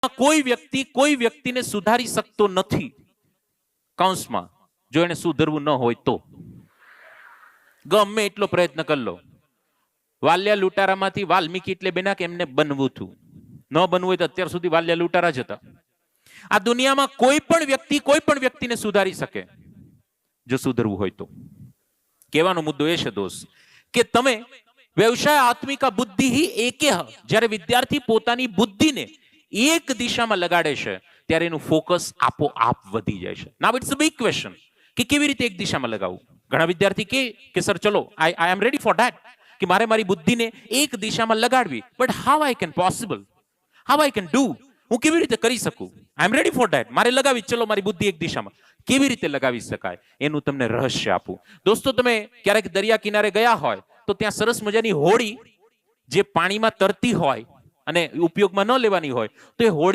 કોઈ વ્યક્તિને સુધારી શકતો નથી, કૌંસમાં જો એને સુધરવું ન હોય તો. ગમે એટલો પ્રયત્ન કરી લો. વાલ્યા લૂંટારામાંથી વાલ્મીકી એટલે બેના કે એમને બનવું હતું, ન બનવું હોય તો અત્યાર સુધી વાલ્યા લૂંટારા જ હતા. આ દુનિયામાં કોઈ પણ વ્યક્તિને સુધારી શકે જો સુધરવું હોય તો. કહેવાનો મુદ્દો એ છે દોસ્ત કે તમે વ્યવસાય આત્મિકા બુદ્ધિ એકે, જ્યારે વિદ્યાર્થી પોતાની બુદ્ધિને એક દિશામાં લગાડે છે ત્યારે એનું ફોકસ આપોઆપ વધી જાય છે. નાઉ ઇટ્સ અ બિગ ક્વેશ્ચન કે કેવી રીતે એક દિશામાં લગાવવું. ઘણા વિદ્યાર્થી કે સર ચલો I am ready for that, કે મારે મારી બુદ્ધિને એક દિશામાં લગાડવી, but how I can possible, how I can do, હું કેવી રીતે કરી શકું. I am ready for that, મારે લગાવી, ચલો મારી બુદ્ધિ એક દિશામાં. કેવી રીતે લગાવી શકાય એનું તમને રહસ્ય આપું. દોસ્તો, તમે ક્યારેક દરિયા કિનારે ગયા હોય તો ત્યાં સરસ મજાની હોડી જે પાણીમાં તરતી હોય અને ઉપયોગમાં ન લેવાની હોય, તો એ હોડી